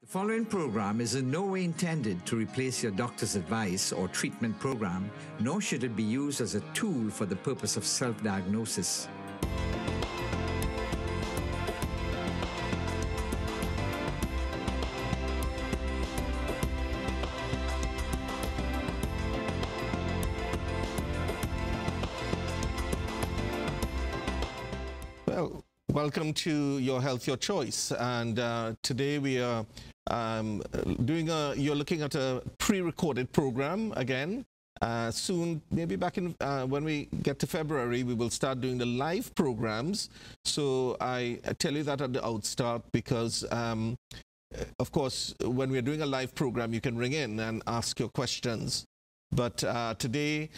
The following program is in no way intended to replace your doctor's advice or treatment program, nor should it be used as a tool for the purpose of self-diagnosis. Well, welcome to Your Health, Your Choice. And today we are you're looking at a pre-recorded program again. Soon, maybe back in when we get to February, we will start doing the live programs. So I tell you that at the outstart because, of course, when we're doing a live program, you can ring in and ask your questions. But today,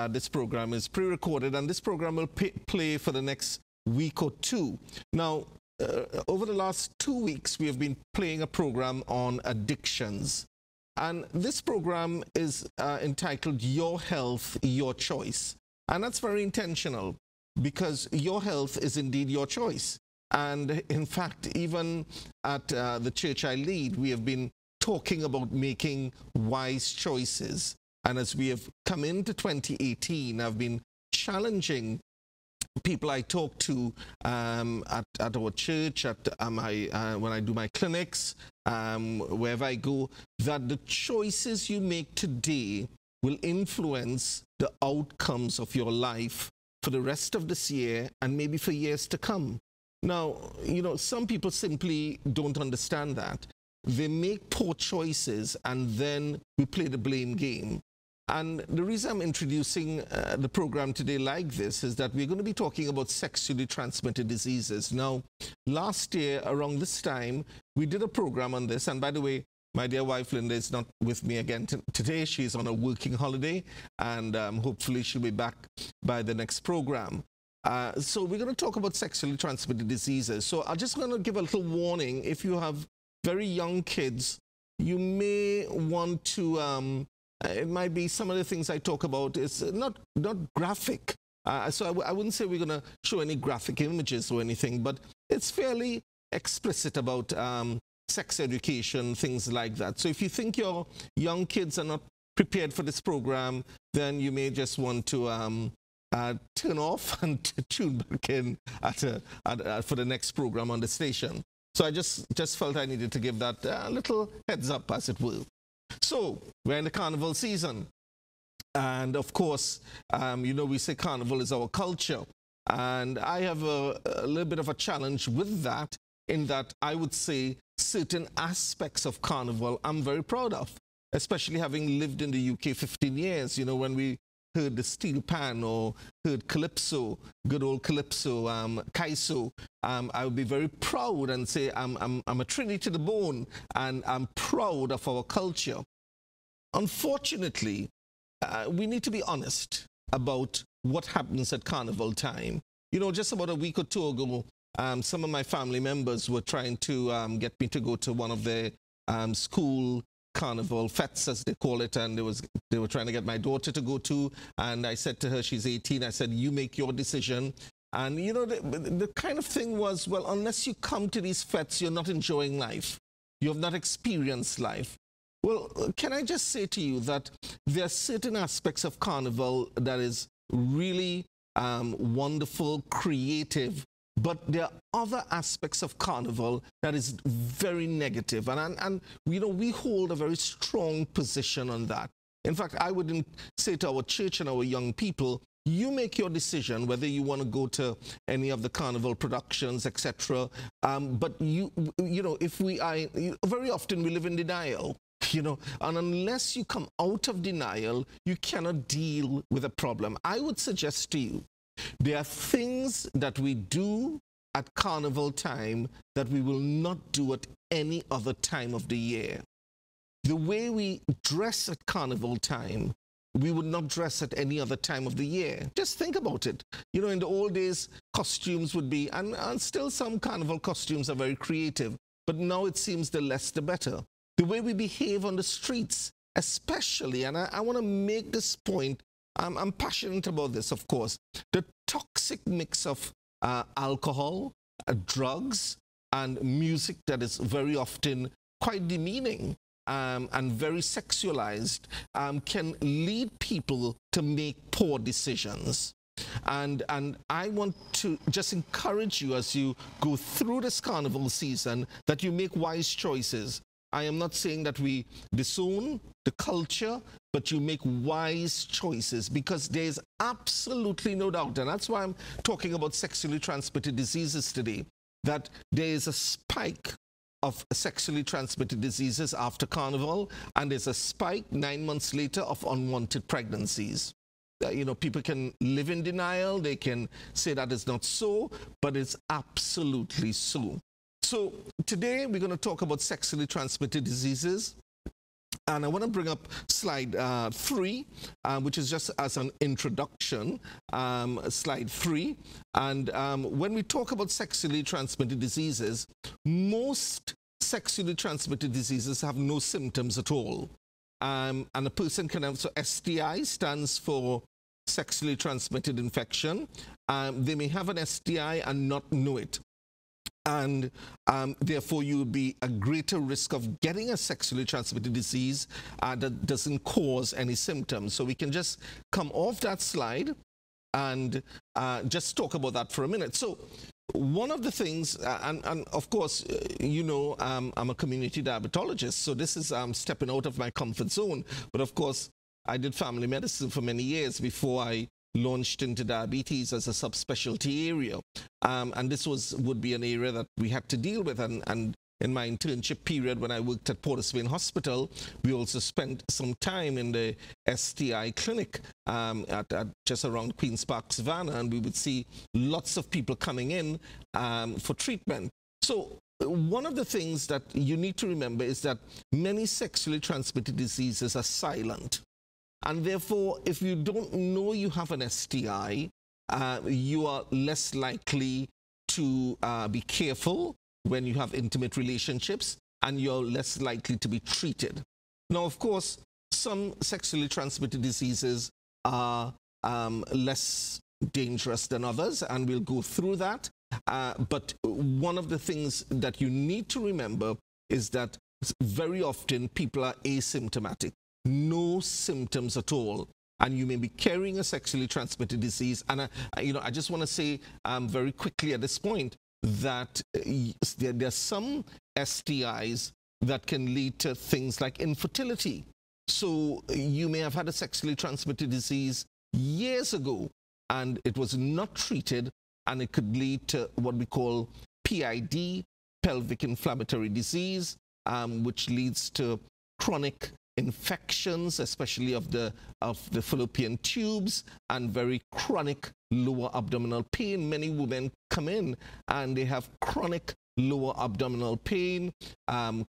this program is pre-recorded, and this program will play for the next week or two. Now, over the last 2 weeks, we have been playing a program on addictions. And this program is entitled Your Health, Your Choice. And that's very intentional because your health is indeed your choice. And in fact, even at the church I lead, we have been talking about making wise choices. And as we have come into 2018, I've been challenging people I talk to at our church, when I do my clinics, wherever I go, that the choices you make today will influence the outcomes of your life for the rest of this year and maybe for years to come. Now, you know, some people simply don't understand that. They make poor choices and then we play the blame game. And the reason I'm introducing the program today like this is that we're going to be talking about sexually transmitted diseases. Now, last year, around this time, we did a program on this. And by the way, my dear wife, Linda, is not with me again today. She's on a working holiday, and hopefully she'll be back by the next program. So we're going to talk about sexually transmitted diseases. So I'm just going to give a little warning. If you have very young kids, you may want to... it might be some of the things I talk about is not graphic. So I wouldn't say we're going to show any graphic images or anything, but it's fairly explicit about sex education, things like that. So if you think your young kids are not prepared for this program, then you may just want to turn off and tune back in for the next program on the station. So I just felt I needed to give that a little heads up, as it were. So, we're in the carnival season. And of course, you know, we say carnival is our culture. And I have a little bit of a challenge with that, in that I would say certain aspects of carnival I'm very proud of, especially having lived in the UK 15 years. You know, when we heard the steel pan or heard calypso, good old calypso, kaiso, I would be very proud and say I'm a Trinity to the bone, and I'm proud of our culture. Unfortunately, we need to be honest about what happens at carnival time. You know, just about a week or two ago, some of my family members were trying to get me to go to one of their school carnival fetes, as they call it, and they were trying to get my daughter to go to, and I said to her, she's 18, I said, you make your decision. And you know, the kind of thing was, well, unless you come to these fetes, you're not enjoying life. You have not experienced life. Well, can I just say to you that there are certain aspects of carnival that is really wonderful, creative, but there are other aspects of carnival that is very negative. And you know, we hold a very strong position on that. In fact, I would say to our church and our young people, you make your decision whether you want to go to any of the carnival productions, etc. But you know, very often we live in denial. You know, and unless you come out of denial, you cannot deal with a problem. I would suggest to you, there are things that we do at carnival time that we will not do at any other time of the year. The way we dress at carnival time, we would not dress at any other time of the year. Just think about it. You know, in the old days, costumes would be, and still some carnival costumes are very creative, but now it seems the less the better. The way we behave on the streets, especially, and I want to make this point, I'm passionate about this, of course, the toxic mix of alcohol, drugs, and music that is very often quite demeaning and very sexualized, can lead people to make poor decisions. And I want to just encourage you as you go through this carnival season that you make wise choices. I am not saying that we disown the culture, but you make wise choices, because there's absolutely no doubt, and that's why I'm talking about sexually transmitted diseases today, that there is a spike of sexually transmitted diseases after carnival, and there's a spike 9 months later of unwanted pregnancies. You know, people can live in denial, they can say that it's not so, but it's absolutely so. So today we're going to talk about sexually transmitted diseases. And I want to bring up slide 3, which is just as an introduction, slide 3. And when we talk about sexually transmitted diseases, most sexually transmitted diseases have no symptoms at all. And a person can have, so STI stands for sexually transmitted infection. They may have an STI and not know it. And therefore you would be a greater risk of getting a sexually transmitted disease that doesn't cause any symptoms. So we can just come off that slide and just talk about that for a minute. So one of the things, and of course, you know, I'm a community diabetologist, so this is stepping out of my comfort zone. But of course, I did family medicine for many years before I launched into diabetes as a subspecialty area. And this would be an area that we had to deal with. And in my internship period when I worked at Port of Spain Hospital, we also spent some time in the STI clinic at just around Queen's Park, Savannah, and we would see lots of people coming in for treatment. So one of the things that you need to remember is that many sexually transmitted diseases are silent. And therefore, if you don't know you have an STI, you are less likely to be careful when you have intimate relationships, and you're less likely to be treated. Now, of course, some sexually transmitted diseases are less dangerous than others, and we'll go through that. But one of the things that you need to remember is that very often people are asymptomatic. No symptoms at all, and you may be carrying a sexually transmitted disease. And you know, I just want to say very quickly at this point that there are some STIs that can lead to things like infertility. So you may have had a sexually transmitted disease years ago, and it was not treated, and it could lead to what we call PID, pelvic inflammatory disease, which leads to chronic infections, especially of the fallopian tubes, and very chronic lower abdominal pain. Many women come in and they have chronic lower abdominal pain,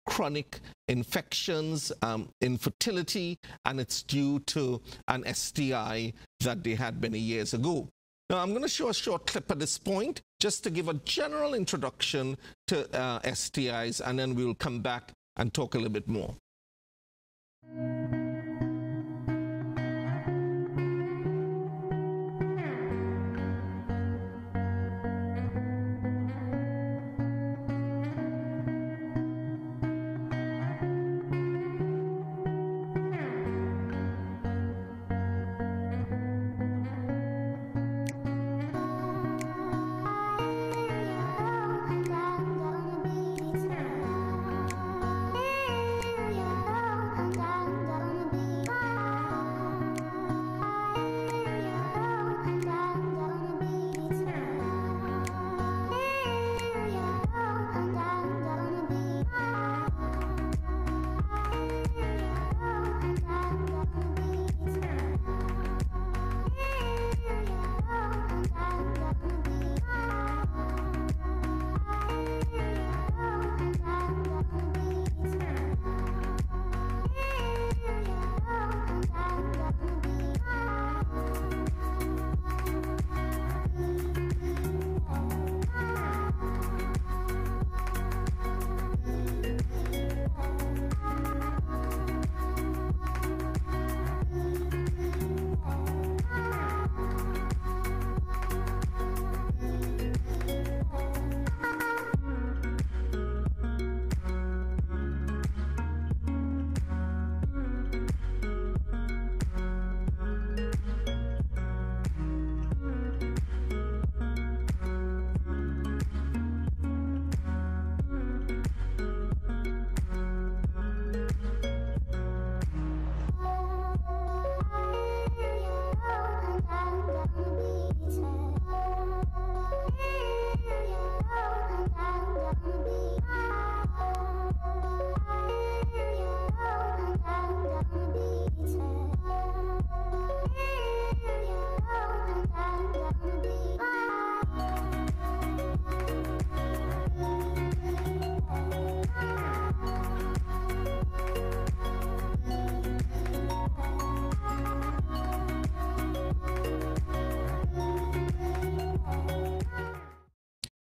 chronic infections, infertility, and it's due to an STI that they had many years ago. Now, I'm going to show a short clip at this point just to give a general introduction to STIs, and then we'll come back and talk a little bit more.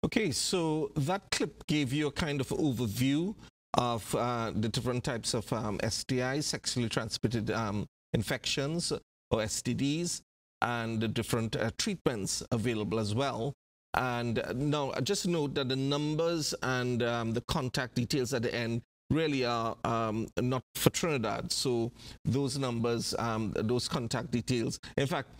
Okay, so that clip gave you a kind of overview of the different types of STIs, sexually transmitted infections, or STDs, and the different treatments available as well. And now, just note that the numbers and the contact details at the end really are not for Trinidad. So those numbers, those contact details, in fact,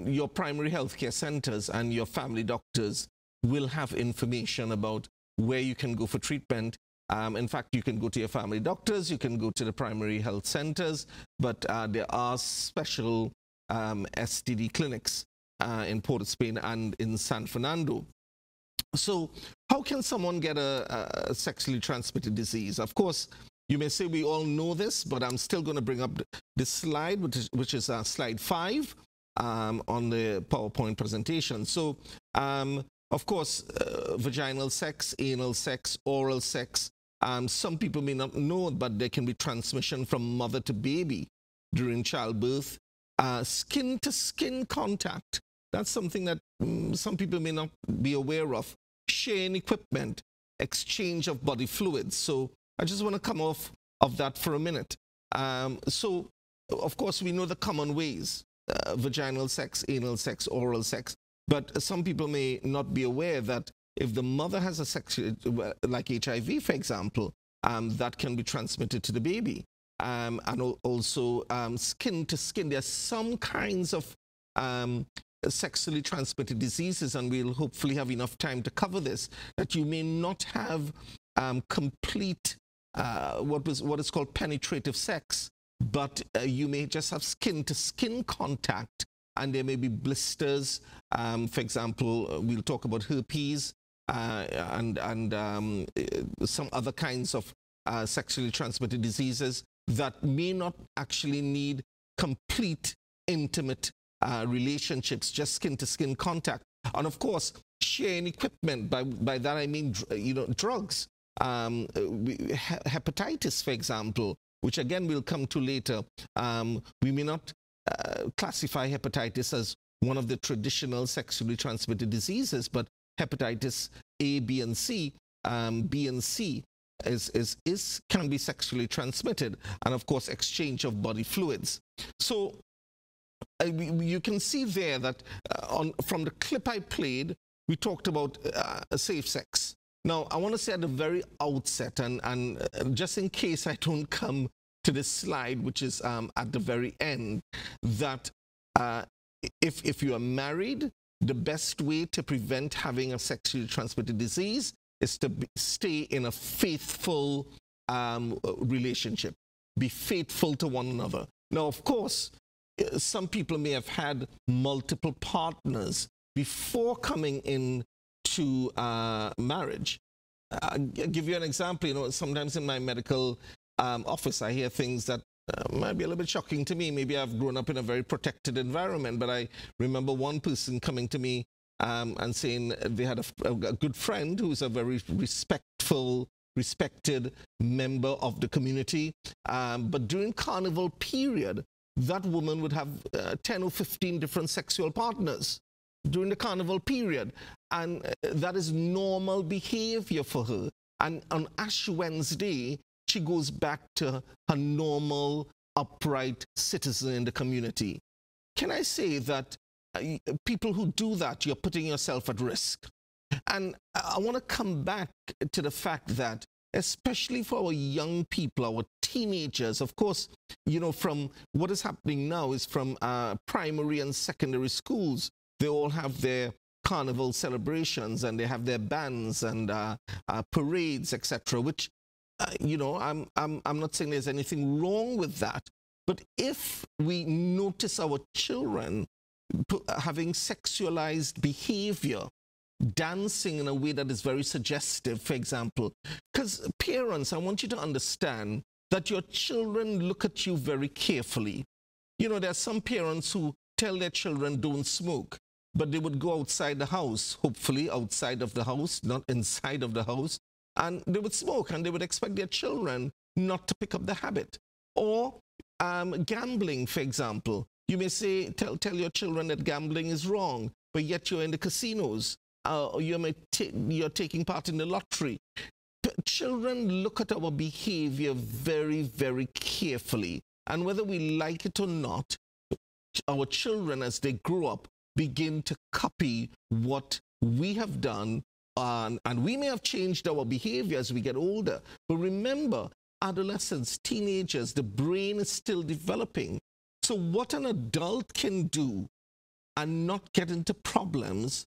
your primary healthcare centers and your family doctors will have information about where you can go for treatment. In fact, you can go to your family doctors, you can go to the primary health centers, but there are special STD clinics in Port of Spain and in San Fernando. So how can someone get a sexually transmitted disease? Of course, you may say we all know this, but I'm still going to bring up this slide, which is slide 5 on the PowerPoint presentation. So, of course, vaginal sex, anal sex, oral sex. Some people may not know, but there can be transmission from mother to baby during childbirth. Skin-to-skin contact. That's something that some people may not be aware of. Sharing equipment, exchange of body fluids. So I just want to come off of that for a minute. So, of course, we know the common ways. Vaginal sex, anal sex, oral sex. But some people may not be aware that if the mother has a sex, like HIV, for example, that can be transmitted to the baby. And also skin to skin. There are some kinds of sexually transmitted diseases, and we'll hopefully have enough time to cover this, that you may not have complete what is called penetrative sex, but you may just have skin-to-skin contact, and there may be blisters. For example, we'll talk about herpes and some other kinds of sexually transmitted diseases that may not actually need complete intimate relationships, just skin-to-skin contact. And of course, sharing equipment. By that I mean, drugs. Hepatitis, for example, which again we'll come to later. We may not classify hepatitis as one of the traditional sexually transmitted diseases, but hepatitis A, B, and C, B and C can be sexually transmitted, and of course exchange of body fluids. So you can see there that from the clip I played, we talked about safe sex. Now, I want to say at the very outset, and just in case I don't come to this slide, which is at the very end, that if you are married, the best way to prevent having a sexually transmitted disease is to stay in a faithful relationship. Be faithful to one another. Now, of course, some people may have had multiple partners before coming into marriage. I'll give you an example. Sometimes in my medical office, I hear things that might be a little bit shocking to me. Maybe I've grown up in a very protected environment, but I remember one person coming to me and saying they had a good friend who's a very respected member of the community. But during carnival period, that woman would have 10 or 15 different sexual partners during the carnival period. And that is normal behavior for her. And on Ash Wednesday, she goes back to her normal, upright citizen in the community. Can I say that people who do that, you're putting yourself at risk? And I want to come back to the fact that, especially for our young people, our teenagers, of course, from what is happening now is from primary and secondary schools, they all have their carnival celebrations and they have their bands and parades, etc., which, I'm not saying there's anything wrong with that. But if we notice our children having sexualized behavior, dancing in a way that is very suggestive, for example, because parents, I want you to understand that your children look at you very carefully. There are some parents who tell their children don't smoke, but they would go outside the house, hopefully outside of the house, not inside of the house, and they would smoke, and they would expect their children not to pick up the habit. Or gambling, for example. You may say, tell your children that gambling is wrong, but yet you're in the casinos you're taking part in the lottery. Children look at our behavior very, very carefully. And whether we like it or not, our children, as they grow up, begin to copy what we have done. And we may have changed our behavior as we get older. But remember, adolescents, teenagers, the brain is still developing. So what an adult can do and not get into problems,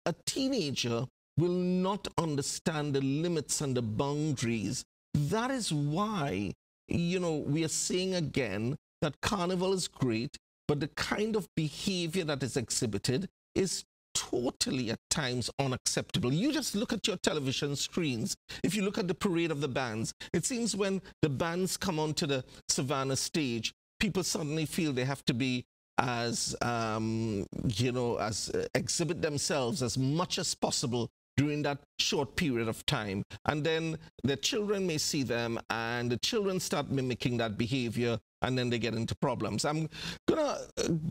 a teenager will not understand the limits and the boundaries. That is why, you know, we are saying again that carnival is great, but the kind of behavior that is exhibited is totally at times unacceptable. You just look at your television screens. If you look at the parade of the bands, it seems when the bands come onto the Savannah stage, people suddenly feel they have to be as, you know, as exhibit themselves as much as possible during that short period of time. And then the children may see them and the children start mimicking that behavior, and then they get into problems. I'm gonna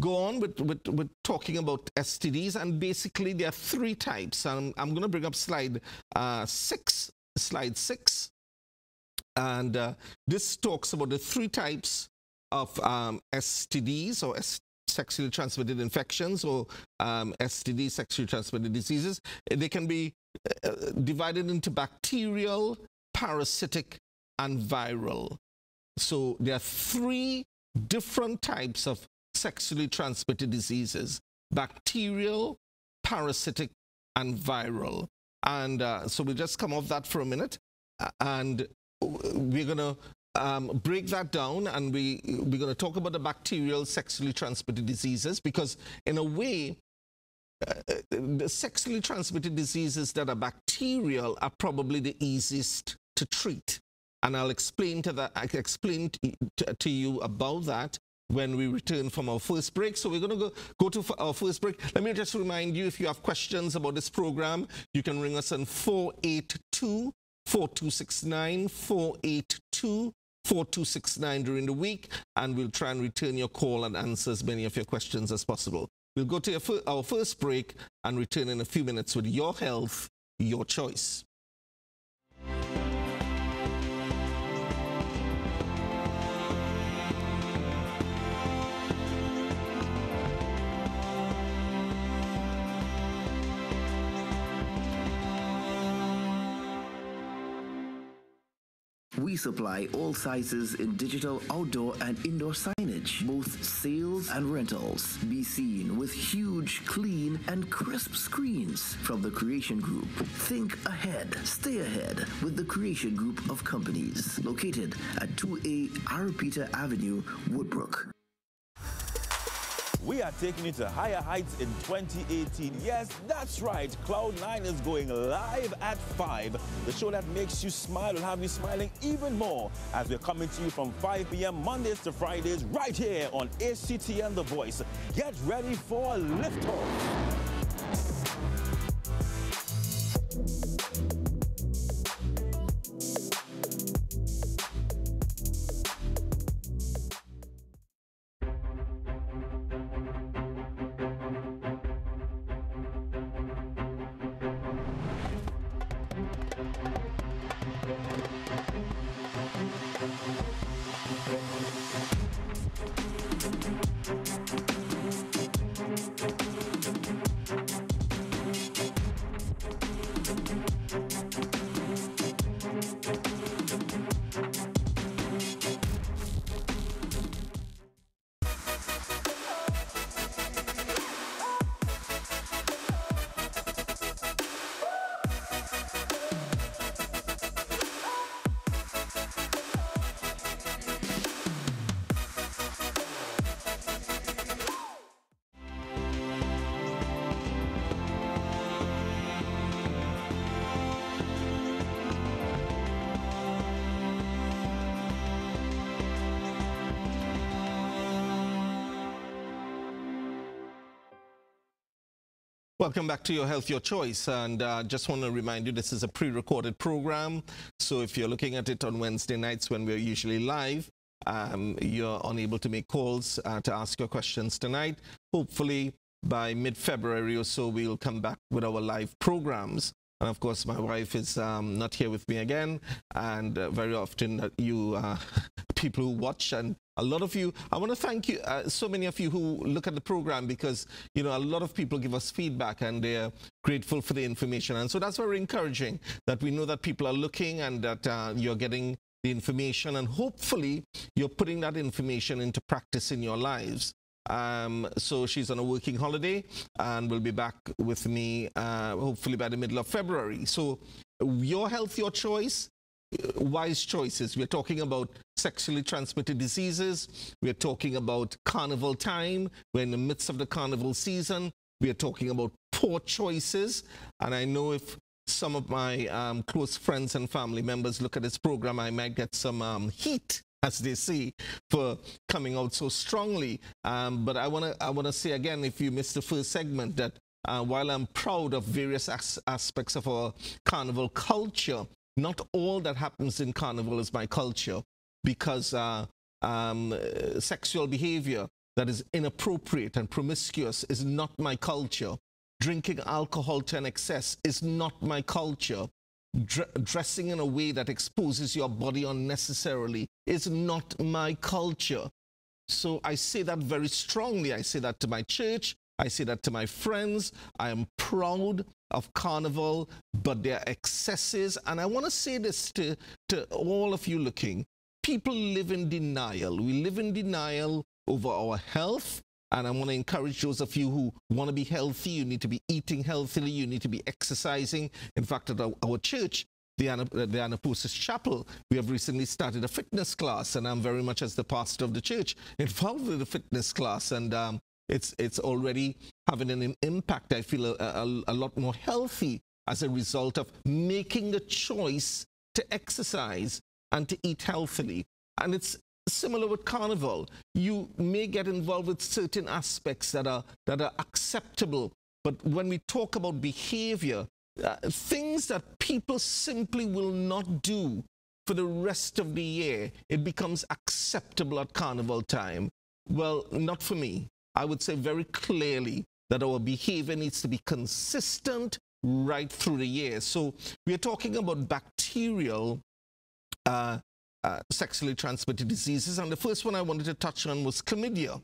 go on with talking about STDs, and basically there are three types. I'm gonna bring up slide 6, and this talks about the three types of STDs, or sexually transmitted infections, or STD, sexually transmitted diseases. They can be divided into bacterial, parasitic, and viral. So there are three different types of sexually transmitted diseases: bacterial, parasitic, and viral. And so we'll just come off that for a minute, and we're going to break that down, and we're going to talk about the bacterial sexually transmitted diseases, because in a way, the sexually transmitted diseases that are bacterial are probably the easiest to treat. And I'll explain to you about that when we return from our first break. So we're going to go to our first break. Let me just remind you, if you have questions about this program, you can ring us on 482-4269, 482-4269 during the week, and we'll try and return your call and answer as many of your questions as possible. We'll go to our first break and return in a few minutes with Your Health, Your Choice. We supply all sizes in digital, outdoor, and indoor signage, both sales and rentals. Be seen with huge, clean, and crisp screens from the Creation Group. Think ahead, stay ahead with the Creation Group of companies, located at 2A Arapita Avenue, Woodbrook. We are taking you to higher heights in 2018. Yes, that's right. Cloud9 is going live at 5. The show that makes you smile will have you smiling even more as we're coming to you from 5 p.m. Mondays to Fridays right here on HCTN The Voice. Get ready for liftoff. Welcome back to Your Health, Your Choice. And just want to remind you, this is a pre-recorded program. So if you're looking at it on Wednesday nights when we're usually live, you're unable to make calls to ask your questions tonight. Hopefully, by mid-February or so, we'll come back with our live programs. And of course, my wife is not here with me again. And very often you people who watch, and a lot of you, I want to thank you, so many of you who look at the program, because, you know, a lot of people give us feedback and they're grateful for the information. And so that's very encouraging, that we know that people are looking and that you're getting the information, and hopefully you're putting that information into practice in your lives. So she's on a working holiday and will be back with me hopefully by the middle of February. So your health, your choice, wise choices. We're talking about sexually transmitted diseases. We're talking about carnival time. We're in the midst of the carnival season. We're talking about poor choices. And I know if some of my close friends and family members look at this program, I might get some heat, as they say, for coming out so strongly. But I wanna say again, if you missed the first segment, that while I'm proud of various aspects of our carnival culture, not all that happens in carnival is my culture, because sexual behavior that is inappropriate and promiscuous is not my culture. Drinking alcohol to an excess is not my culture. Dressing in a way that exposes your body unnecessarily is not my culture. So I say that very strongly. I say that to my church. I say that to my friends. I am proud of carnival, but there are excesses. And I want to say this to all of you looking. People live in denial. We live in denial over our health. And I want to encourage those of you who want to be healthy. You need to be eating healthily. You need to be exercising. In fact, at our church, the Anaposis Chapel, we have recently started a fitness class. And I'm very much, as the pastor of the church, involved with the fitness class. And it's already having an impact. I feel a lot more healthy as a result of making the choice to exercise and to eat healthily. And it's similar with carnival. You may get involved with certain aspects that are acceptable, but when we talk about behavior, things that people simply will not do for the rest of the year, it becomes acceptable at carnival time. Well, not for me. I would say very clearly that our behavior needs to be consistent right through the year. So we're talking about bacterial sexually transmitted diseases, and the first one I wanted to touch on was chlamydia.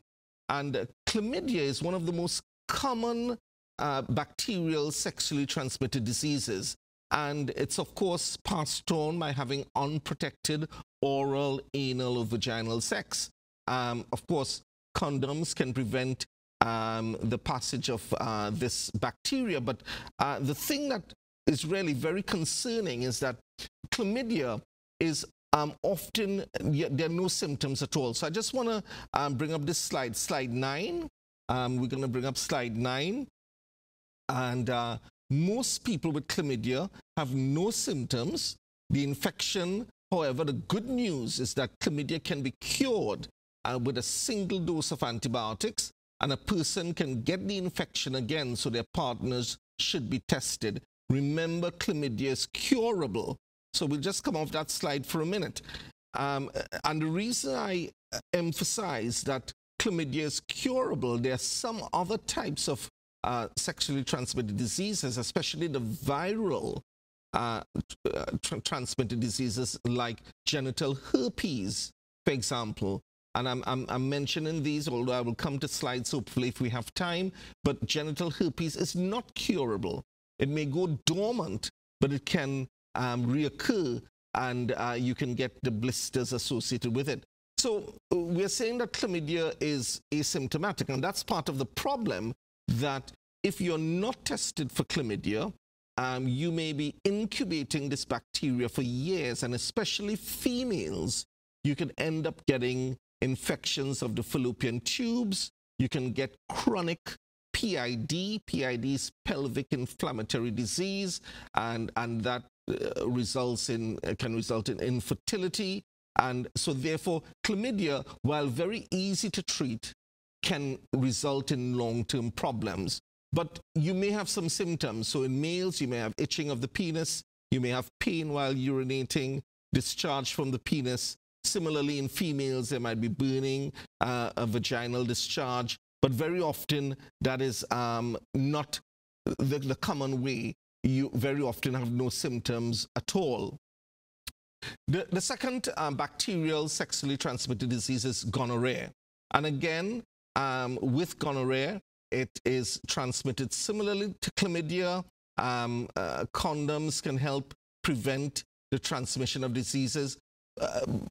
And chlamydia is one of the most common bacterial sexually transmitted diseases, and it's of course passed on by having unprotected oral, anal, or vaginal sex. Of course, condoms can prevent the passage of this bacteria, but the thing that is really very concerning is that chlamydia is often, there are no symptoms at all. So I just want to bring up this slide, slide 9. We're going to bring up slide 9. And most people with chlamydia have no symptoms. The infection, however, the good news is that chlamydia can be cured with a single dose of antibiotics, and a person can get the infection again, so their partners should be tested. Remember, chlamydia is curable. So we'll just come off that slide for a minute. And the reason I emphasize that chlamydia is curable, there are some other types of sexually transmitted diseases, especially the viral transmitted diseases like genital herpes, for example. And I'm mentioning these, although I will come to slides hopefully if we have time. But genital herpes is not curable. It may go dormant, but it can reoccur, and you can get the blisters associated with it. So we're saying that chlamydia is asymptomatic, and that's part of the problem, that if you're not tested for chlamydia, you may be incubating this bacteria for years, and especially females, you can end up getting infections of the fallopian tubes. You can get chronic PID. PID is pelvic inflammatory disease, and that can result in infertility. And so therefore, chlamydia, while very easy to treat, can result in long-term problems. But you may have some symptoms. So in males, you may have itching of the penis. You may have pain while urinating, discharge from the penis. Similarly, in females, there might be burning, a vaginal discharge. but very often that is not the common way. You very often have no symptoms at all. The second bacterial sexually transmitted disease is gonorrhea. And again, with gonorrhea, it is transmitted similarly to chlamydia. Condoms can help prevent the transmission of diseases.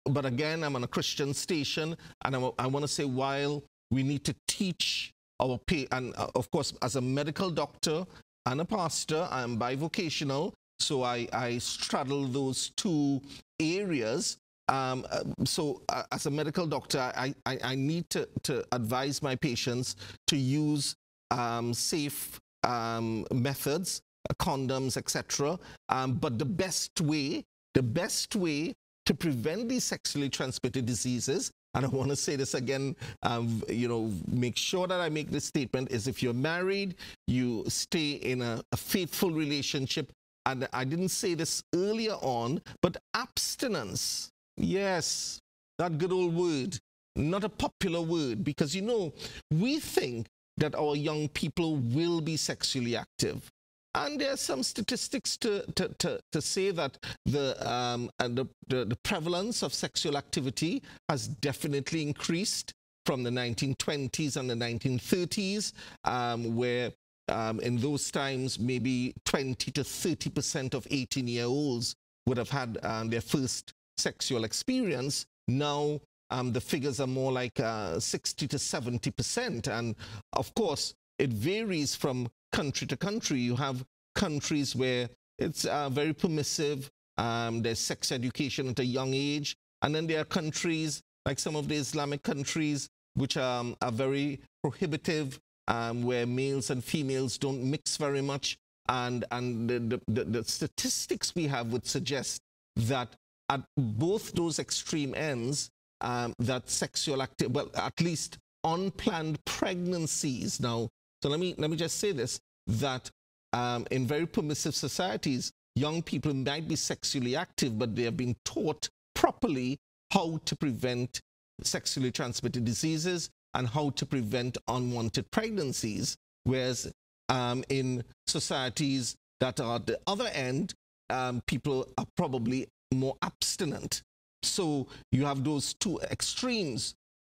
But again, I'm on a Christian station, and I want to say, while we need to teach our and of course, as a medical doctor and a pastor, I'm bivocational, so I straddle those two areas. So as a medical doctor, I need to advise my patients to use safe methods, condoms, etc. But the best way to prevent these sexually transmitted diseases, and I want to say this again, you know, make sure that I make this statement, is if you're married, you stay in a faithful relationship. And I didn't say this earlier on, but abstinence, yes, that good old word, not a popular word, because, you know, we think that our young people will be sexually active. And there are some statistics to say that the prevalence of sexual activity has definitely increased from the 1920s and the 1930s, where in those times, maybe 20 to 30% of 18-year-olds would have had their first sexual experience. Now, the figures are more like 60 to 70%. And of course, it varies from country to country. You have countries where it's very permissive. There's sex education at a young age. And then there are countries, like some of the Islamic countries, which are very prohibitive, where males and females don't mix very much. And the statistics we have would suggest that at both those extreme ends, that sexual activity, well, at least unplanned pregnancies. Now, so let me just say this, that in very permissive societies, young people might be sexually active, but they have been taught properly how to prevent sexually transmitted diseases and how to prevent unwanted pregnancies. Whereas in societies that are at the other end, people are probably more abstinent. So you have those two extremes.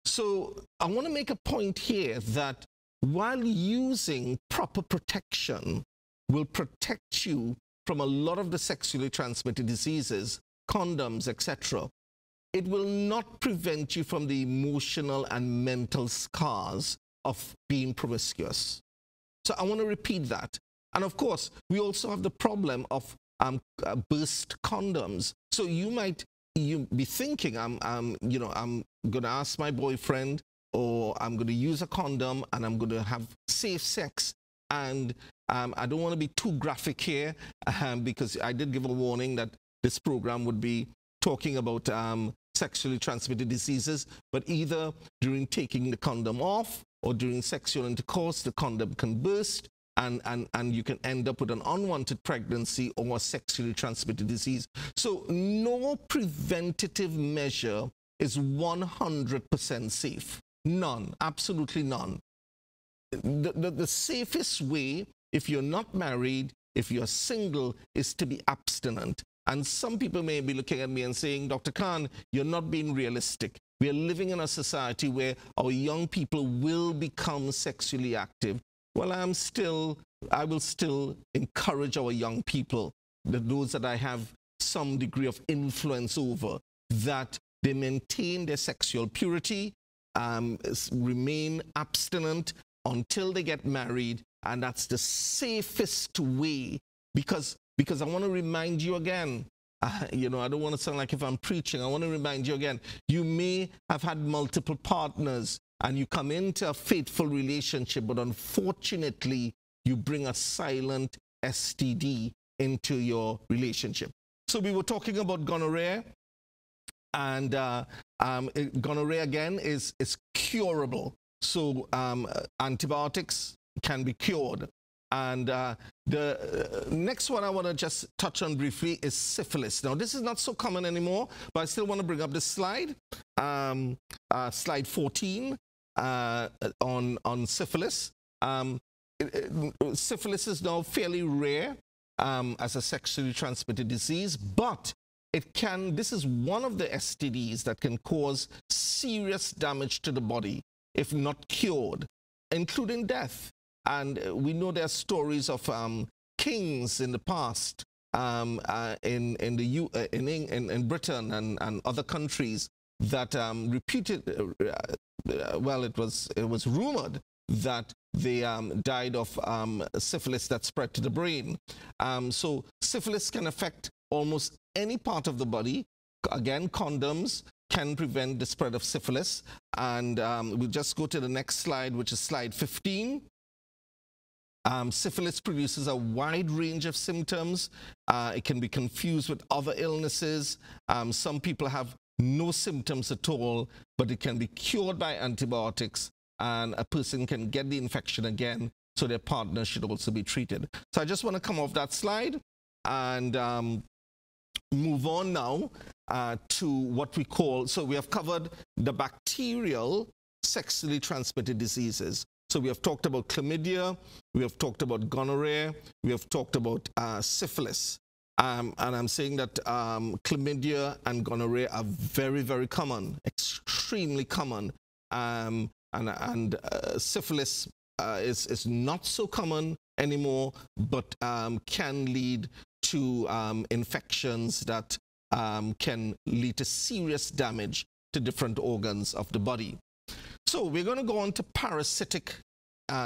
So I want to make a point here that while using proper protection will protect you from a lot of the sexually transmitted diseases, condoms, etc., it will not prevent you from the emotional and mental scars of being promiscuous. So I want to repeat that. And of course, we also have the problem of burst condoms. So you be thinking, I'm going to ask my boyfriend, or I'm going to use a condom and I'm going to have safe sex. And I don't want to be too graphic here, because I did give a warning that this program would be talking about sexually transmitted diseases, but either during taking the condom off or during sexual intercourse, the condom can burst, and you can end up with an unwanted pregnancy or a sexually transmitted disease. So no preventative measure is 100% safe. None, absolutely none. The safest way, if you're not married, if you're single, is to be abstinent. And some people may be looking at me and saying, Dr. Khan, you're not being realistic. We are living in a society where our young people will become sexually active. Well, I will still encourage our young people, those that I have some degree of influence over, that they maintain their sexual purity, remain abstinent until they get married. And that's the safest way, because I want to remind you again, you know, I don't want to sound like if I'm preaching. I want to remind you again, you may have had multiple partners and you come into a faithful relationship, but unfortunately, you bring a silent STD into your relationship. So we were talking about gonorrhea, and gonorrhea, again, is curable. So antibiotics can be cured. And the next one I want to just touch on briefly is syphilis. Now, this is not so common anymore, but I still want to bring up this slide, slide 14. on syphilis. Syphilis is now fairly rare as a sexually transmitted disease, but this is one of the STDs that can cause serious damage to the body if not cured, including death. And we know there are stories of kings in the past in Britain and other countries that it was rumored that they died of syphilis that spread to the brain. So syphilis can affect almost any part of the body. Again, condoms can prevent the spread of syphilis. And we'll just go to the next slide, which is slide 15. Syphilis produces a wide range of symptoms. It can be confused with other illnesses. Some people have no symptoms at all, but it can be cured by antibiotics, and a person can get the infection again, so their partner should also be treated. So I just want to come off that slide and move on now to what we call, so we have covered the bacterial sexually transmitted diseases. So we have talked about chlamydia, we have talked about gonorrhea, we have talked about syphilis. And I'm saying that chlamydia and gonorrhea are very, very common, extremely common. And syphilis is not so common anymore, but can lead to infections that can lead to serious damage to different organs of the body. So we're going to go on to parasitic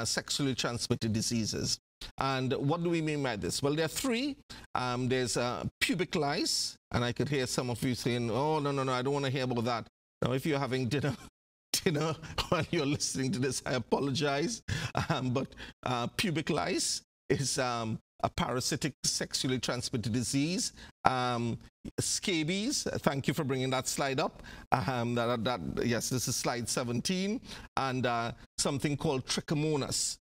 sexually transmitted diseases. And what do we mean by this? Well, there are three. There's pubic lice, and I could hear some of you saying, oh, no, I don't want to hear about that. Now, if you're having dinner while you're listening to this, I apologize. But pubic lice is a parasitic sexually transmitted disease. Scabies, thank you for bringing that slide up. Yes, this is slide 17. And something called trichomonas,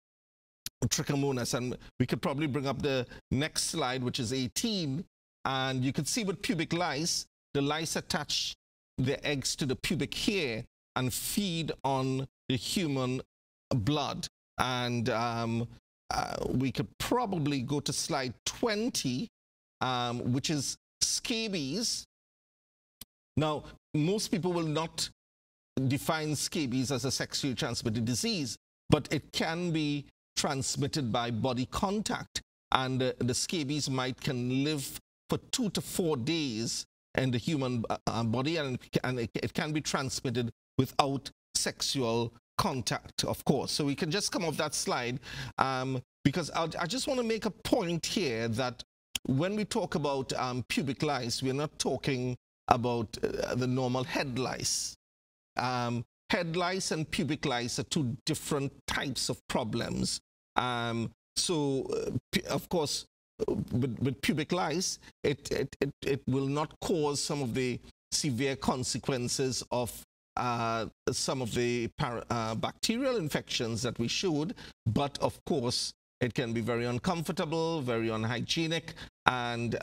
and we could probably bring up the next slide, which is 18, and you can see with pubic lice, the lice attach their eggs to the pubic hair and feed on the human blood. And we could probably go to slide 20, which is scabies. Now, most people will not define scabies as a sexually transmitted disease, but it can be transmitted by body contact, and the scabies can live for 2 to 4 days in the human body, and it can be transmitted without sexual contact, of course. So we can just come off that slide, because I just want to make a point here that when we talk about pubic lice, we're not talking about the normal head lice. Head lice and pubic lice are two different types of problems. Of course, with pubic lice, it will not cause some of the severe consequences of some of the bacterial infections that we showed, but of course, it can be very uncomfortable, very unhygienic, and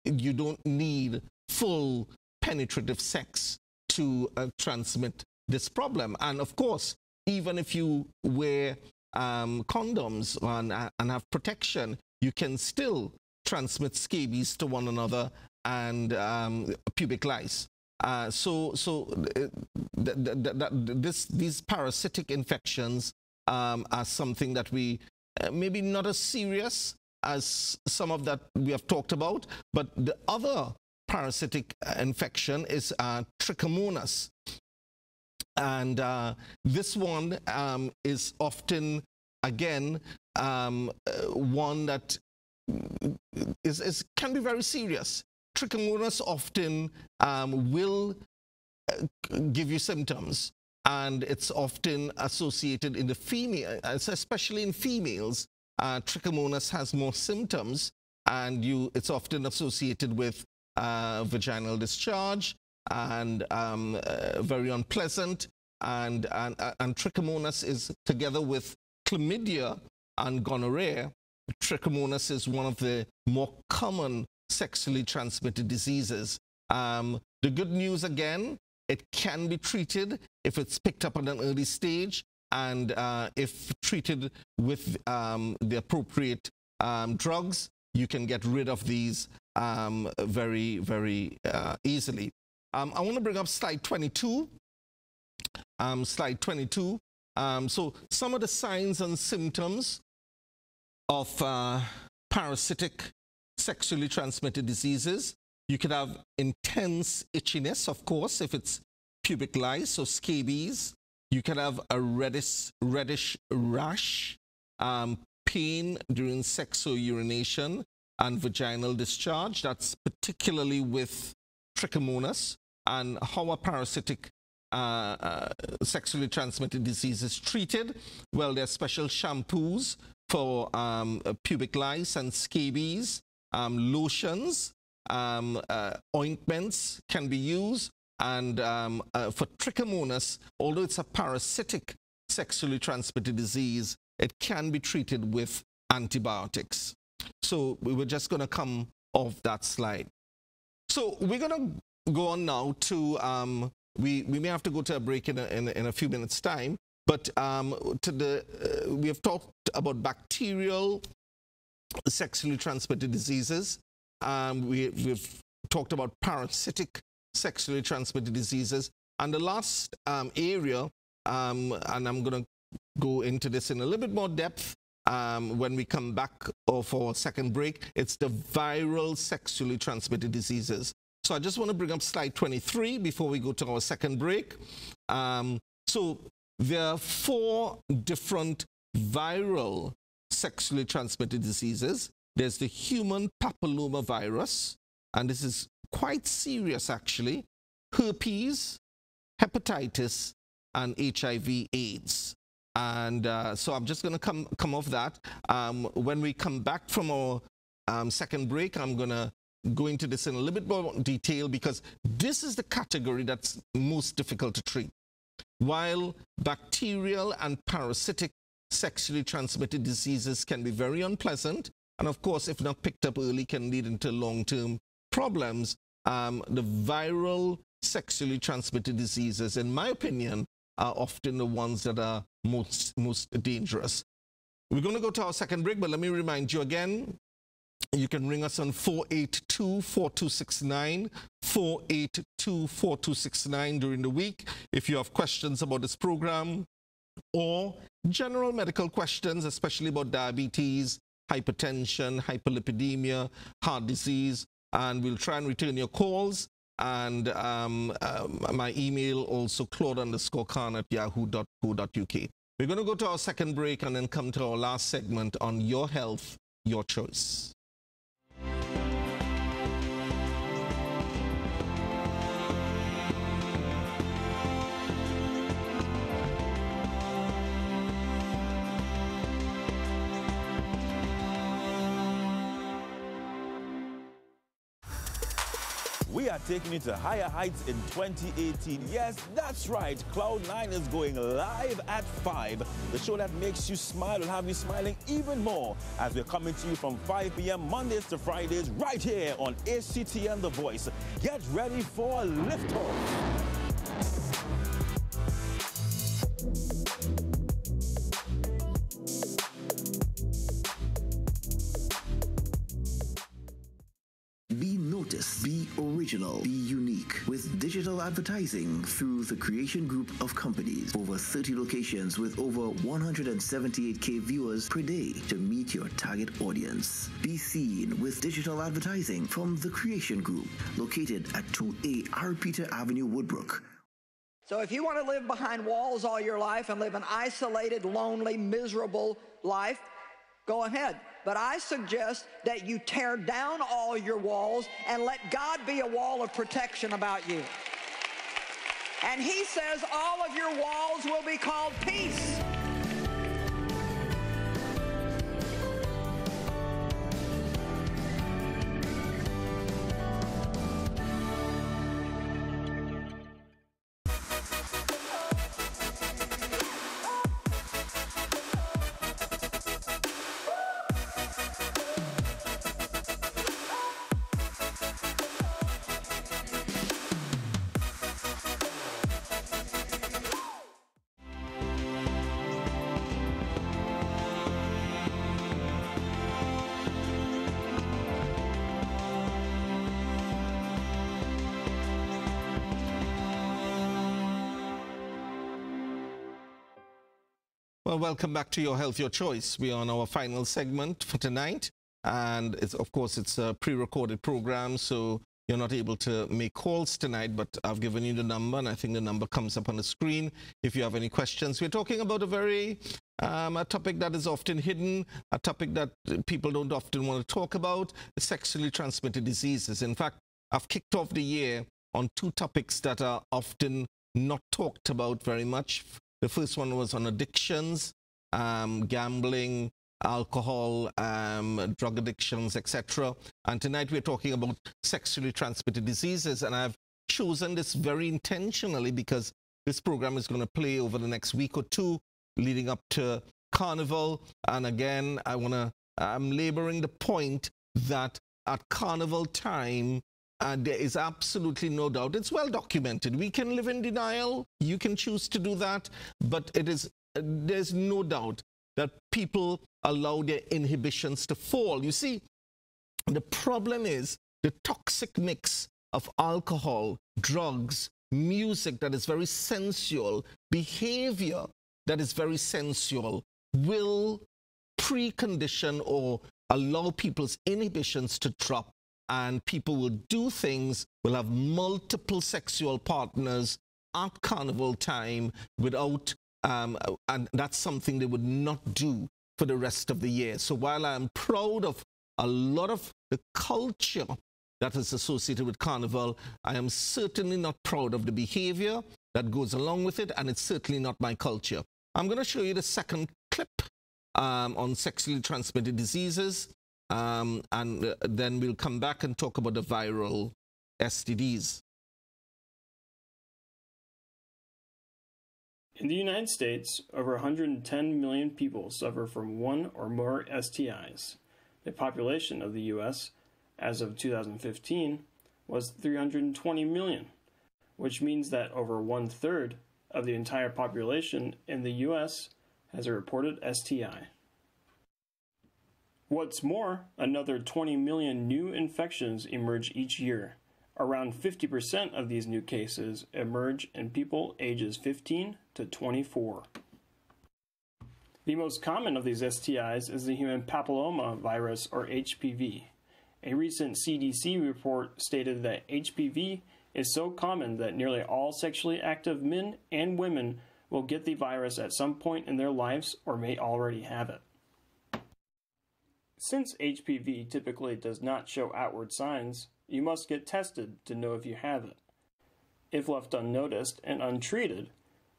you don't need full penetrative sex to transmit this problem. And of course, even if you wear condoms and have protection, you can still transmit scabies to one another and pubic lice. These parasitic infections are something that we maybe not as serious as some of that we have talked about, but the other parasitic infection is trichomonas. And this one is often, again, one that can be very serious. Trichomonas often will give you symptoms, and it's often associated in the female, especially in females. Trichomonas has more symptoms, and it's often associated with vaginal discharge and very unpleasant. And trichomonas is, together with chlamydia and gonorrhea, trichomonas is one of the more common sexually transmitted diseases. The good news, again, It can be treated if it's picked up at an early stage, and if treated with the appropriate drugs, you can get rid of these very, very easily. I want to bring up slide 22. Slide 22. So some of the signs and symptoms of parasitic sexually transmitted diseases. You could have intense itchiness, of course, if it's pubic lice or scabies. You can have a reddish rash, pain during sex or urination, and vaginal discharge. That's particularly with trichomonas. And how are parasitic sexually transmitted diseases treated? Well, there are special shampoos for pubic lice and scabies, lotions, ointments can be used, and for trichomonas, although it's a parasitic sexually transmitted disease, it can be treated with antibiotics. So we were just going to come off that slide. So we're going to go on now to, we may have to go to a break in a few minutes' time, but we have talked about bacterial sexually transmitted diseases. We've talked about parasitic sexually transmitted diseases. And the last area, and I'm going to go into this in a little bit more depth when we come back for our second break, it's the viral sexually transmitted diseases. So I just want to bring up slide 23 before we go to our second break. So there are 4 different viral sexually transmitted diseases. There's the human papillomavirus, and this is quite serious actually, herpes, hepatitis, and HIV/AIDS. And so I'm just going to come off that. When we come back from our second break, I'm going to go into this in a little bit more detail, because this is the category that's most difficult to treat. While bacterial and parasitic sexually transmitted diseases can be very unpleasant, and of course, if not picked up early, can lead into long-term problems, the viral sexually transmitted diseases, in my opinion, are often the ones that are most dangerous. We're going to go to our second break, but let me remind you again, you can ring us on 482-4269, 482-4269 during the week if you have questions about this program or general medical questions, especially about diabetes, hypertension, hyperlipidemia, heart disease, and we'll try and return your calls. And my email also claude_khan@yahoo.co.uk. We're going to go to our second break and then come to our last segment on your health, your choice. We are taking you to higher heights in 2018. Yes, that's right. Cloud9 is going live at 5. The show that makes you smile will have you smiling even more as we're coming to you from 5 p.m. Mondays to Fridays right here on HCTN The Voice. Get ready for liftoff. Be noticed, be original, be unique with digital advertising through the Creation Group of companies. Over 30 locations with over 178K viewers per day to meet your target audience. Be seen with digital advertising from the Creation Group, located at 2A R. Peter Avenue, Woodbrook. So if you want to live behind walls all your life and live an isolated, lonely, miserable life, go ahead. But I suggest that you tear down all your walls and let God be a wall of protection about you. And he says all of your walls will be called peace. Well, welcome back to Your Health, Your Choice. We are on our final segment for tonight. And of course, it's a pre-recorded program, so you're not able to make calls tonight, but I've given you the number, and I think the number comes up on the screen if you have any questions. We're talking about a topic that is often hidden, a topic that people don't often want to talk about, sexually transmitted diseases. In fact, I've kicked off the year on two topics that are often not talked about very much. The first one was on addictions, gambling, alcohol, drug addictions, etc. And tonight we're talking about sexually transmitted diseases. And I've chosen this very intentionally because this program is going to play over the next week or two leading up to Carnival. And again, I'm laboring the point that at Carnival time, there is absolutely no doubt. It's well documented. We can live in denial. You can choose to do that. But there's no doubt that people allow their inhibitions to fall. You see, the problem is the toxic mix of alcohol, drugs, music that is very sensual, behavior that is very sensual will precondition or allow people's inhibitions to drop, and people will do things, will have multiple sexual partners at Carnival time without, and that's something they would not do for the rest of the year. So while I'm proud of a lot of the culture that is associated with Carnival, I am certainly not proud of the behavior that goes along with it, and it's certainly not my culture. I'm going to show you the second clip on sexually transmitted diseases. And then we'll come back and talk about the viral STDs. In the United States, over 110 million people suffer from one or more STIs. The population of the U.S., as of 2015, was 320 million, which means that over 1/3 of the entire population in the U.S. has a reported STI. What's more, another 20 million new infections emerge each year. Around 50% of these new cases emerge in people ages 15 to 24. The most common of these STIs is the human papilloma virus, or HPV. A recent CDC report stated that HPV is so common that nearly all sexually active men and women will get the virus at some point in their lives or may already have it. Since HPV typically does not show outward signs, you must get tested to know if you have it. If left unnoticed and untreated,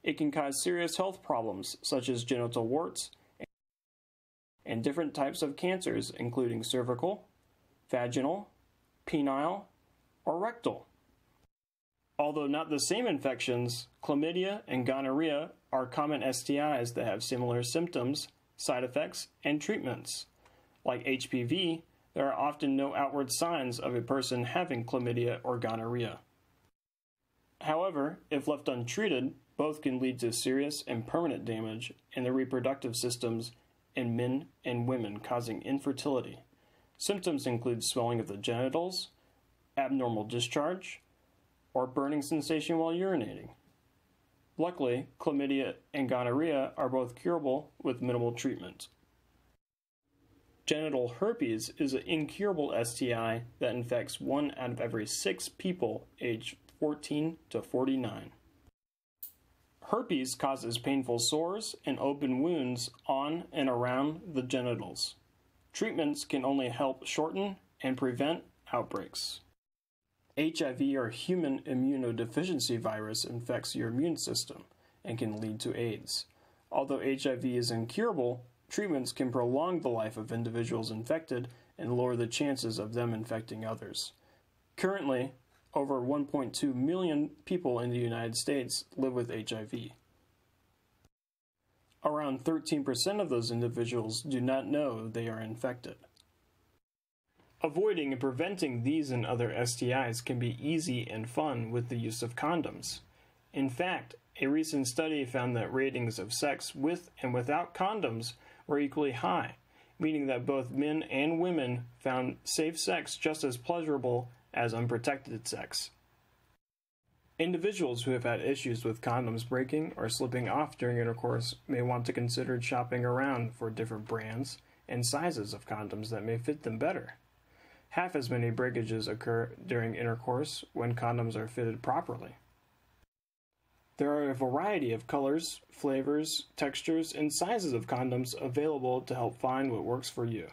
it can cause serious health problems such as genital warts and different types of cancers, including cervical, vaginal, penile, or rectal. Although not the same infections, chlamydia and gonorrhea are common STIs that have similar symptoms, side effects, and treatments. Like HPV, there are often no outward signs of a person having chlamydia or gonorrhea. However, if left untreated, both can lead to serious and permanent damage in the reproductive systems in men and women, causing infertility. Symptoms include swelling of the genitals, abnormal discharge, or burning sensation while urinating. Luckily, chlamydia and gonorrhea are both curable with minimal treatment. Genital herpes is an incurable STI that infects 1 out of every 6 people aged 14 to 49. Herpes causes painful sores and open wounds on and around the genitals. Treatments can only help shorten and prevent outbreaks. HIV, or human immunodeficiency virus, infects your immune system and can lead to AIDS. Although HIV is incurable, treatments can prolong the life of individuals infected and lower the chances of them infecting others. Currently, over 1.2 million people in the United States live with HIV. Around 13% of those individuals do not know they are infected. Avoiding and preventing these and other STIs can be easy and fun with the use of condoms. In fact, a recent study found that ratings of sex with and without condoms were equally high, meaning that both men and women found safe sex just as pleasurable as unprotected sex. Individuals who have had issues with condoms breaking or slipping off during intercourse may want to consider shopping around for different brands and sizes of condoms that may fit them better. Half as many breakages occur during intercourse when condoms are fitted properly. There are a variety of colors, flavors, textures, and sizes of condoms available to help find what works for you.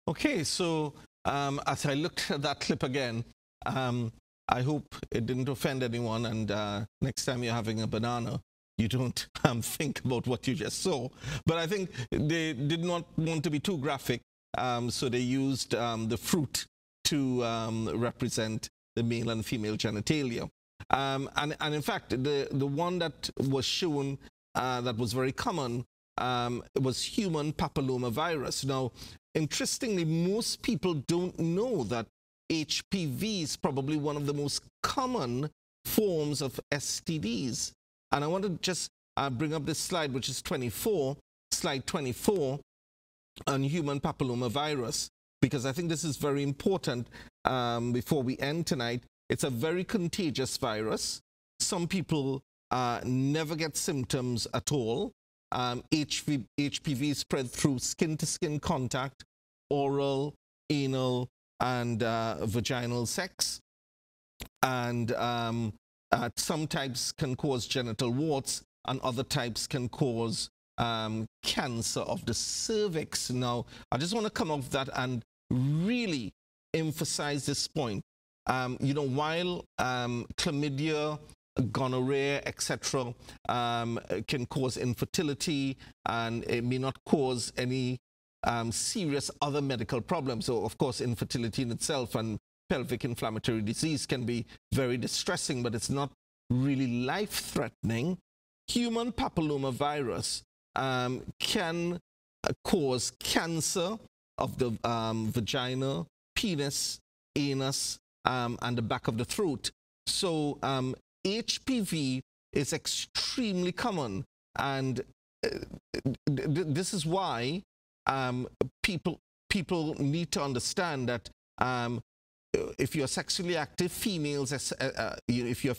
Okay, so as I looked at that clip again, I hope it didn't offend anyone, and next time you're having a banana, you don't think about what you just saw. But I think they did not want to be too graphic, so they used the fruit to represent the male and female genitalia. And in fact, the one that was shown that was very common was human papillomavirus. Now, interestingly, most people don't know that HPV is probably one of the most common forms of STDs. And I want to just bring up this slide, which is slide 24, on human papillomavirus, because I think this is very important before we end tonight. It's a very contagious virus. Some people never get symptoms at all. HPV is spread through skin-to-skin contact, oral, anal, and vaginal sex. And some types can cause genital warts, and other types can cause cancer of the cervix. Now, I just want to come off that and really emphasize this point. You know, while chlamydia, gonorrhea, etc., can cause infertility, and it may not cause any serious other medical problems. So, of course, infertility in itself and pelvic inflammatory disease can be very distressing, but it's not really life-threatening. Human papillomavirus can cause cancer of the vagina, penis, anus, and the back of the throat. So HPV is extremely common, and this is why people need to understand that if you're sexually active, females, if you're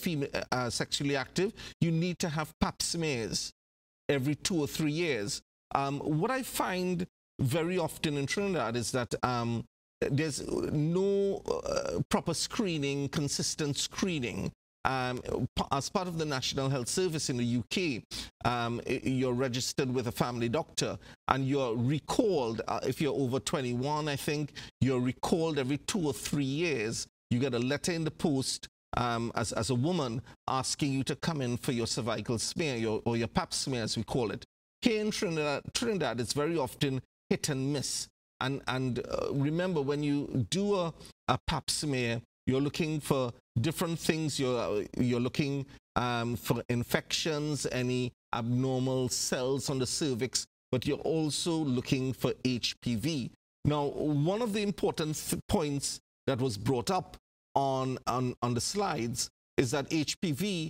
sexually active, you need to have pap smears every 2 or 3 years. What I find very often in Trinidad is that there's no proper screening, consistent screening. As part of the National Health Service in the UK, you're registered with a family doctor, and you're recalled, if you're over 21, I think, you're recalled every 2 or 3 years. You get a letter in the post as a woman asking you to come in for your cervical smear, or your pap smear, as we call it. Here in Trinidad, it's very often hit and miss. And remember, when you do a pap smear, you're looking for different things. You're looking for infections, any abnormal cells on the cervix, but you're also looking for HPV. Now, one of the important points that was brought up on the slides is that HPV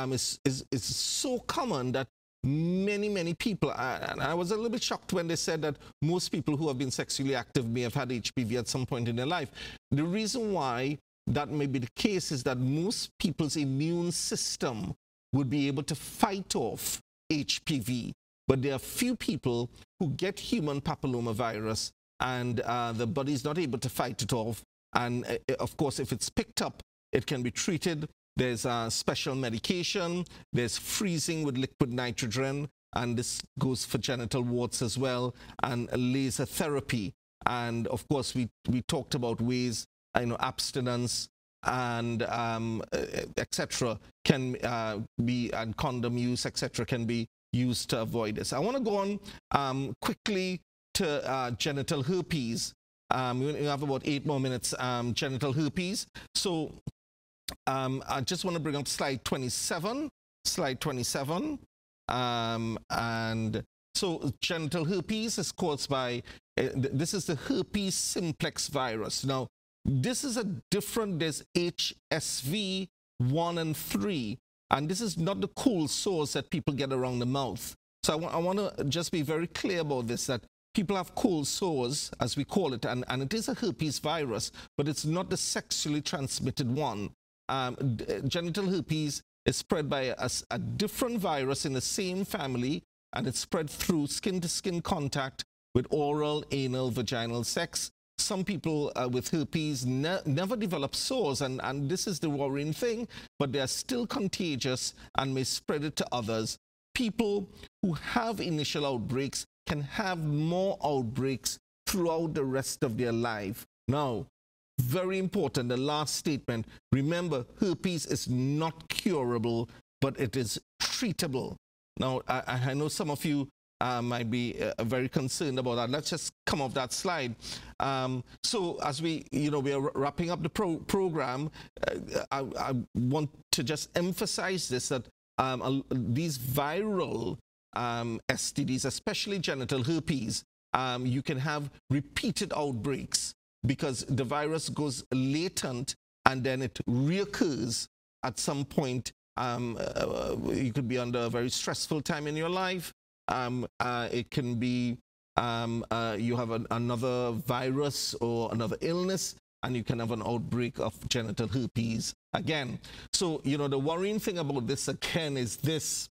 is so common that many people, and I was a little bit shocked when they said that most people who have been sexually active may have had HPV at some point in their life. The reason why that may be the case is that most people's immune system would be able to fight off HPV, but there are few people who get human papillomavirus and the body's not able to fight it off. And of course, if it's picked up, it can be treated. There's special medication, there's freezing with liquid nitrogen, and this goes for genital warts as well, and laser therapy. And of course, we talked about ways, abstinence and etc. can be, and condom use, etc. can be used to avoid this. I want to go on quickly to genital herpes. We have about 8 more minutes. Genital herpes. So I just want to bring up slide 27. And so genital herpes is caused by, this is the herpes simplex virus. Now, this is a different, there's HSV 1 and 3, and this is not the cold sores that people get around the mouth. So I want to just be very clear about this, that people have cold sores, as we call it, and it is a herpes virus, but it's not the sexually transmitted one. genital herpes is spread by a different virus in the same family, and it's spread through skin-to-skin contact with oral, anal, vaginal sex. Some people with herpes never develop sores, and this is the worrying thing, but they are still contagious and may spread it to others. People who have initial outbreaks can have more outbreaks throughout the rest of their life. Now, very important, the last statement. Remember, herpes is not curable, but it is treatable. Now, I know some of you might be very concerned about that. Let's just come off that slide. So as we are wrapping up the program, I want to just emphasize this, that these viral STDs, especially genital herpes, you can have repeated outbreaks because the virus goes latent and then it reoccurs at some point. You could be under a very stressful time in your life. It can be you have another virus or another illness, and you can have an outbreak of genital herpes again. So, the worrying thing about this again is this,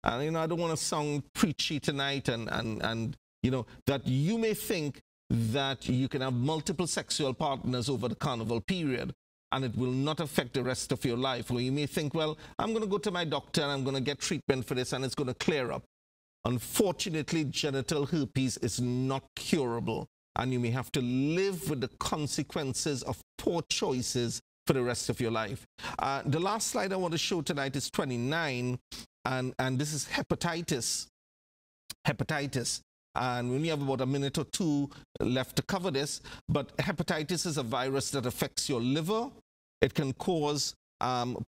and I don't want to sound preachy tonight, and that you may think that you can have multiple sexual partners over the carnival period and it will not affect the rest of your life. Or you may think, well, I'm going to go to my doctor and I'm going to get treatment for this and it's going to clear up. Unfortunately, genital herpes is not curable, and you may have to live with the consequences of poor choices for the rest of your life. The last slide I want to show tonight is 29, and this is hepatitis. Hepatitis. And we only have about a minute or two left to cover this, but hepatitis is a virus that affects your liver. It can cause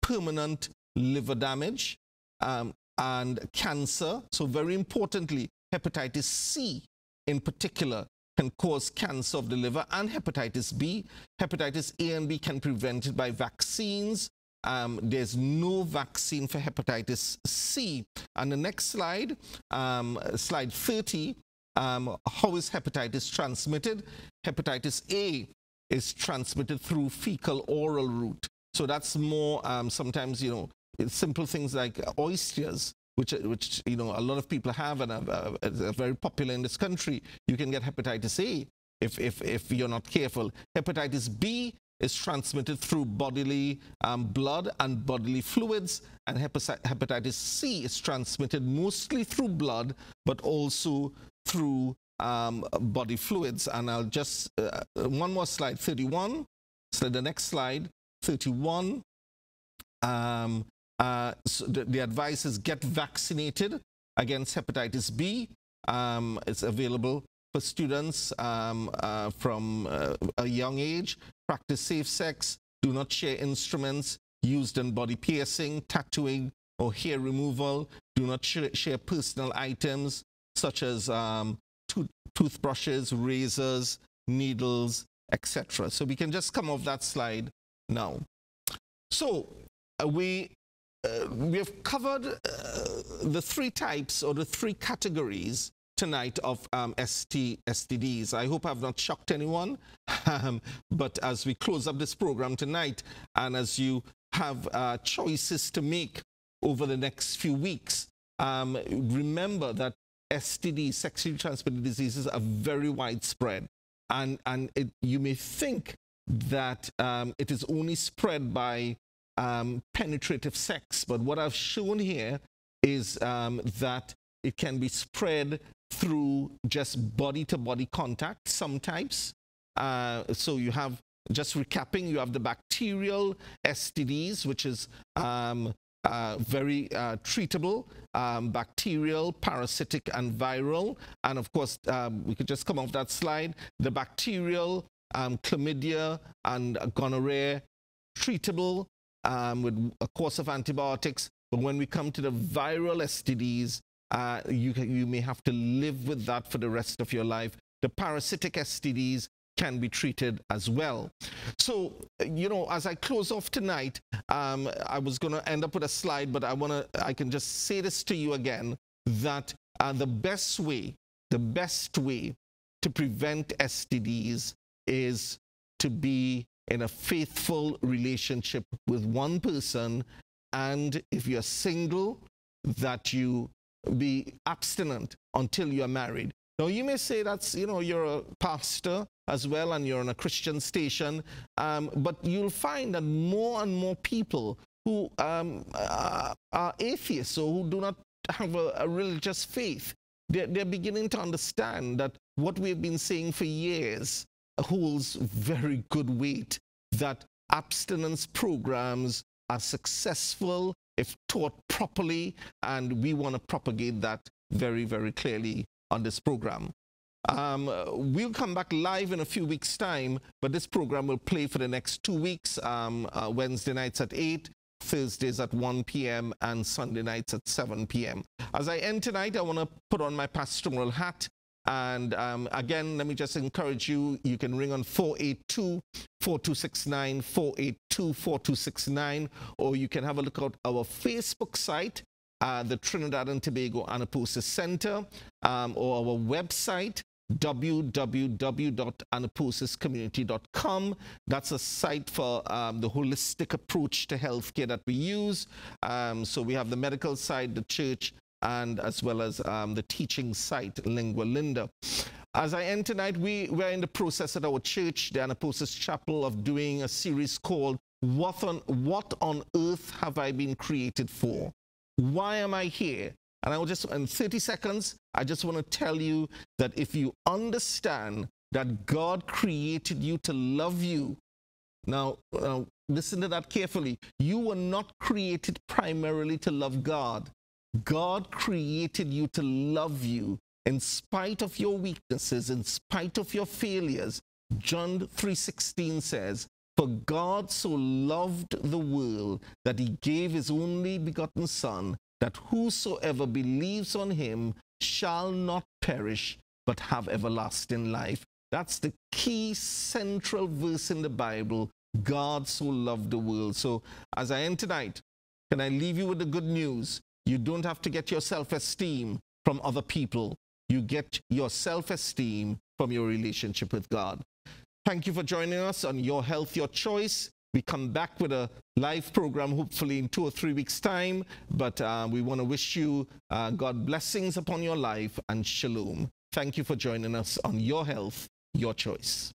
permanent liver damage and cancer. So very importantly, hepatitis C in particular can cause cancer of the liver, and hepatitis B. Hepatitis A and B can be prevented by vaccines. There's no vaccine for hepatitis C. And the next slide, slide 30, how is hepatitis transmitted? Hepatitis A is transmitted through fecal oral route. So that's more sometimes, simple things like oysters, which a lot of people have and are very popular in this country. You can get hepatitis A if you're not careful. Hepatitis B is transmitted through bodily blood and bodily fluids, and hepatitis C is transmitted mostly through blood, but also through body fluids. And I'll just, one more slide, 31. So the next slide, 31. So the advice is get vaccinated against hepatitis B. It's available for students from a young age. Practice safe sex. Do not share instruments used in body piercing, tattooing, or hair removal. Do not share personal items such as toothbrushes, razors, needles, etc. So we can just come off that slide now. So we have covered the three types or the three categories tonight of STDs. I hope I've not shocked anyone, but as we close up this program tonight, and as you have choices to make over the next few weeks, remember that STDs, sexually transmitted diseases, are very widespread, and you may think that it is only spread by penetrative sex, but what I've shown here is that it can be spread through just body-to-body contact, some types. So you have, just recapping, you have the bacterial STDs, which is very treatable, bacterial, parasitic, and viral. And of course, we could just come off that slide. The bacterial, chlamydia and gonorrhea, treatable with a course of antibiotics. But when we come to the viral STDs, you may have to live with that for the rest of your life. The parasitic STDs can be treated as well. So, as I close off tonight, I was going to end up with a slide, but I can just say this to you again, that the best way to prevent STDs is to be in a faithful relationship with one person, and if you're single, that you be abstinent until you're married. Now, you may say that's, you're a pastor as well and you're on a Christian station, but you'll find that more and more people who are atheists or who do not have a religious faith, they're beginning to understand that what we've been saying for years holds very good weight, that abstinence programs are successful if taught properly, and we want to propagate that very, very clearly on this program. We'll come back live in a few weeks' time, but this program will play for the next 2 weeks, Wednesday nights at 8, Thursdays at 1 p.m. and Sunday nights at 7 p.m. As I end tonight, I want to put on my pastoral hat. And again, let me just encourage you, you can ring on 482-4269, 482-4269, or you can have a look at our Facebook site, the Trinidad and Tobago Anaposis Center, or our website, www.anaposiscommunity.com. That's a site for the holistic approach to healthcare that we use. So we have the medical side, the church, and as well as the teaching site, Lingua Linda. As I end tonight, we're in the process at our church, the Anaposis Chapel, of doing a series called What on Earth Have I Been Created For? Why am I here? And I will just, in 30 seconds, I just want to tell you that if you understand that God created you to love you, now listen to that carefully. You were not created primarily to love God. God created you to love you in spite of your weaknesses, in spite of your failures. John 3:16 says, "For God so loved the world that he gave his only begotten Son, that whosoever believes on him shall not perish, but have everlasting life." That's the key central verse in the Bible. God so loved the world. So as I end tonight, can I leave you with the good news? You don't have to get your self-esteem from other people. You get your self-esteem from your relationship with God. Thank you for joining us on Your Health, Your Choice. We come back with a live program, hopefully in 2 or 3 weeks' time. But we want to wish you God blessings upon your life and shalom. Thank you for joining us on Your Health, Your Choice.